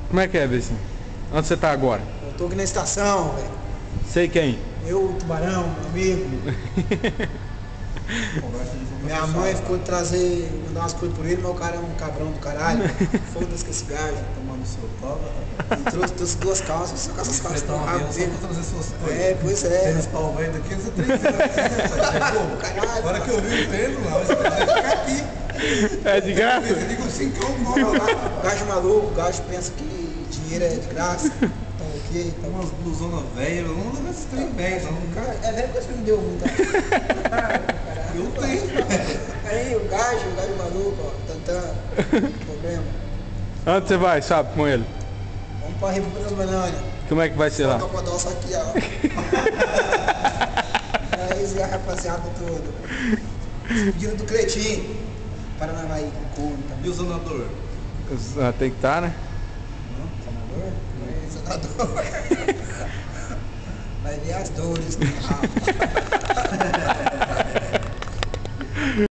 Como é que é, vizinho? Onde você tá agora? Eu tô aqui na estação, velho. Sei quem? Eu, o Tubarão, meu amigo. Minha mãe ficou de trazer, mandar umas coisas por ele, mas o cara é um cabrão do caralho. Foda-se com esse gajo. Tomando seu pau, E trouxe duas calças, só com essas calças no rabo dele. só pra trazer suas coisas. É, pois é. Tênis pau velho daqui, você 3 anos. Caralho. Agora que eu vi o tênis lá, você vai ficar aqui. É de graça? Eu digo assim que eu Não, o gajo maluco, o gajo pensa que dinheiro é de graça. Então o quê? Tem umas blusonas velhas, eu não levo esse trem bem, não. Cara, é velho que você me deu um, tá? Eu tenho. Aí o gajo maluco, ó, tantã, problema. Onde você vai, sabe, com ele? Vamos pra República das Bananas. Como é que vai ser lá? Toca pra nossa aqui, ó. É isso, a rapaziada toda. Pedindo do Cretinho. Paranavaí, com corno também. E o zonador? Ah, tem que estar, né? Senador? É, senador. Vai ver as dores do carro.